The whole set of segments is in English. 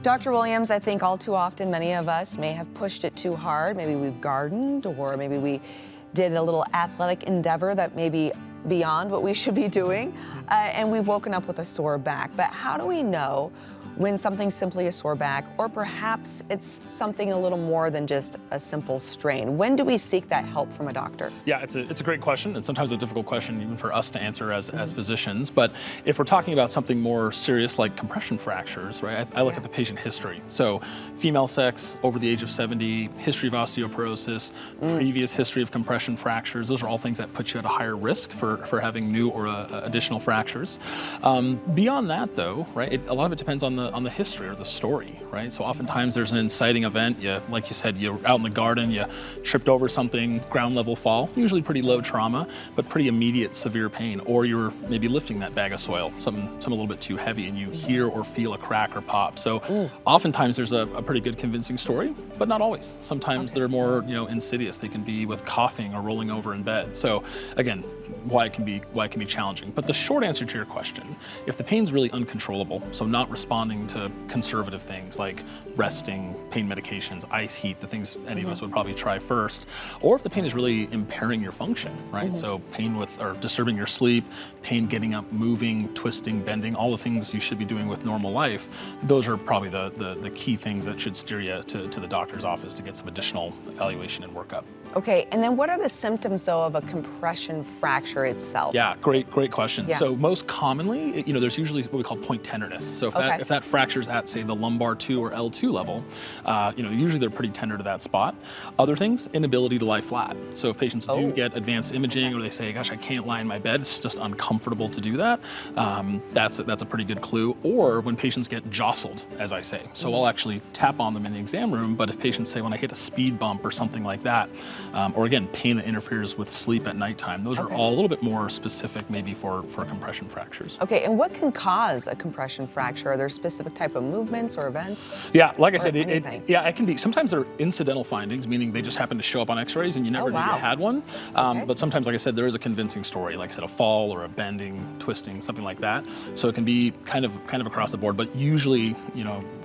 Dr. Williams, I think all too often many of us may have pushed it too hard. Maybe we've gardened, or maybe we did a little athletic endeavor that may be beyond what we should be doing, and we've woken up with a sore back. But how do we know when something's simply a sore back, or perhaps it's something a little more than just a simple strain? When do we seek that help from a doctor? Yeah, it's a great question, and sometimes a difficult question even for us to answer as physicians. But if we're talking about something more serious like compression fractures, right, I look at the patient history. So female sex, over the age of 70, history of osteoporosis, previous history of compression fractures, those are all things that put you at a higher risk for having new or additional fractures. Beyond that though, right, a lot of it depends on the history or the story, right? So oftentimes there's an inciting event. Like you said, you're out in the garden, you tripped over something, ground level fall, usually pretty low trauma, but pretty immediate severe pain. Or you're maybe lifting that bag of soil, something a little bit too heavy, and you hear or feel a crack or pop. So oftentimes there's a pretty good convincing story, but not always. Sometimes they're more insidious. They can be with coughing or rolling over in bed. So again, why it can be challenging. But the short answer to your question, if the pain's really uncontrollable, so not responding to conservative things like resting, pain medications, ice heat, the things any of us would probably try first, or if the pain is really impairing your function, right? So pain or disturbing your sleep, pain getting up, moving, twisting, bending, all the things you should be doing with normal life, those are probably the key things that should steer you to the doctor's office to get some additional evaluation and workup. Okay, and then what are the symptoms though of a compression fracture itself? Yeah, great question. Yeah. So most commonly, there's usually what we call point tenderness. So if that fracture's at, say, the lumbar 2 or L2 level, usually they're pretty tender to that spot. Other things, inability to lie flat. So if patients do get advanced imaging, or they say, gosh, I can't lie in my bed, it's just uncomfortable to do that, that's a pretty good clue. Or when patients get jostled, as I say. So I'll actually tap on them in the exam room, but if patients say, when I hit a speed bump or something like that, or again, pain that interferes with sleep at nighttime, those are all a little bit more specific maybe for compression fractures. Okay, and what can cause a compression fracture? Are there specific type of movements or events? Yeah, like I said, anything? it can be. Sometimes they're incidental findings, meaning they just happen to show up on x-rays and you never knew you had one. But sometimes, like I said, there is a convincing story, like I said, a fall or a bending, twisting, something like that. So it can be kind of across the board, but usually,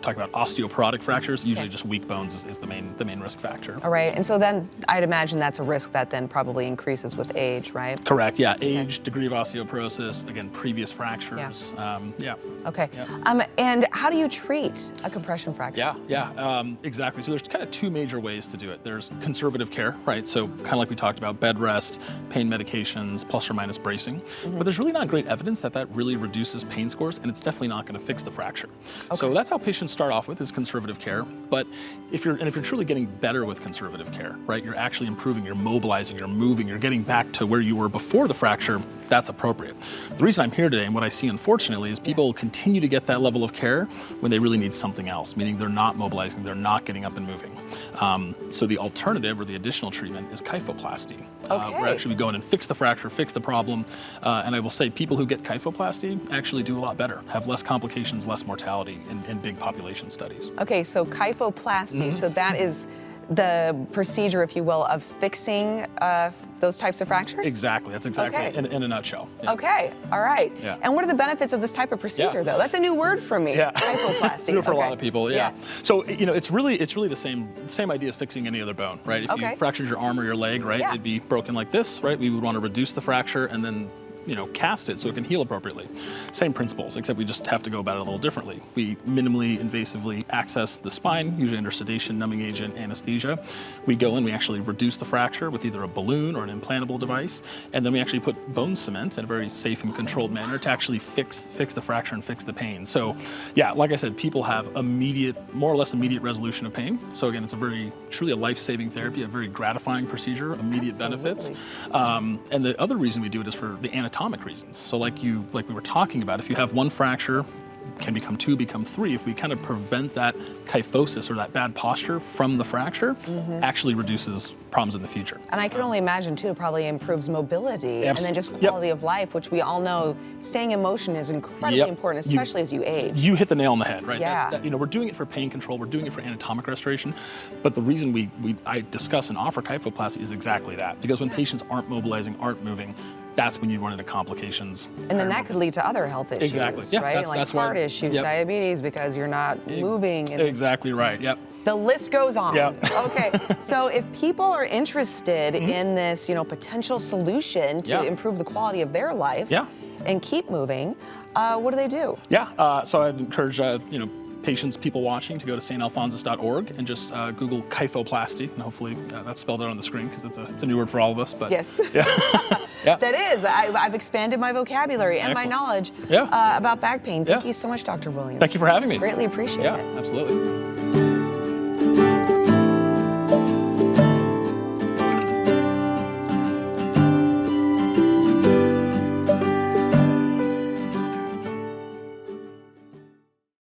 talking about osteoporotic fractures, usually just weak bones is the main risk factor. All right, and so then I'd imagine that's a risk that then probably increases with age, right? Correct, yeah. Age, degree of osteoporosis, again, previous fractures. Okay. And how do you treat a compression fracture? Exactly. So there's kind of two major ways to do it. There's conservative care, right? So kind of like we talked about, bed rest, pain medications, plus or minus bracing. But there's really not great evidence that really reduces pain scores, and it's definitely not going to fix the fracture. So that's how patients start off with, is conservative care. But if you're truly getting better with conservative care, right? You're actually improving, you're mobilizing, you're moving, you're getting back to where you were before the fracture, that's appropriate. The reason I'm here today, and what I see unfortunately, is people continue to get that level of care when they really need something else, meaning they're not mobilizing, they're not getting up and moving. So the alternative or the additional treatment is kyphoplasty. Where actually we go in and fix the fracture, fix the problem. And I will say people who get kyphoplasty actually do a lot better, have less complications, less mortality in big population studies. Okay, so kyphoplasty, so that is the procedure, if you will, of fixing those types of fractures? Exactly, that's exactly in a nutshell. Yeah. Okay, all right. Yeah. And what are the benefits of this type of procedure, though? That's a new word for me. Kyphoplasty. New for a lot of people. Yeah. So it's really the same idea as fixing any other bone, right? If you fractured your arm or your leg, right, it'd be broken like this, right? We would want to reduce the fracture and then cast it so it can heal appropriately. Same principles, except we just have to go about it a little differently. We minimally invasively access the spine, usually under sedation, numbing agent, anesthesia. We go in, we actually reduce the fracture with either a balloon or an implantable device, and then we actually put bone cement in a very safe and controlled manner to actually fix the fracture and fix the pain. So yeah, like I said, people have more or less immediate resolution of pain. So again, it's truly a life-saving therapy, a very gratifying procedure, immediate benefits. And the other reason we do it is for the anatomic reasons. So like we were talking about, if you have one fracture, can become 2, become 3, if we kind of prevent that kyphosis or that bad posture from the fracture, actually reduces problems in the future. And I can only imagine too, probably improves mobility and then just quality of life, which we all know staying in motion is incredibly important, especially as you age. You hit the nail on the head, right? Yeah. We're doing it for pain control, we're doing it for anatomic restoration, but the reason I discuss and offer kyphoplasty is exactly that, because when patients aren't mobilizing, aren't moving, that's when you run into complications. And then that could lead to other health issues, Exactly. Yeah, right? Like that's heart why, issues, yep. diabetes, because you're not moving. And Exactly right. Yep. the list goes on. Yep. Okay, so if people are interested in this, potential solution to Yeah. improve the quality of their life Yeah. and keep moving, what do they do? Yeah. So I'd encourage patients, people watching, to go to stalphonsus.org and just Google Kyphoplasty, and hopefully that's spelled out on the screen because it's a new word for all of us. But Yes. Yeah. Yeah. That is. I've expanded my vocabulary and Excellent. my knowledge Yeah. about back pain. Thank Yeah. you so much, Dr. Williams. Thank you for having me. Greatly appreciate Yeah, it. absolutely.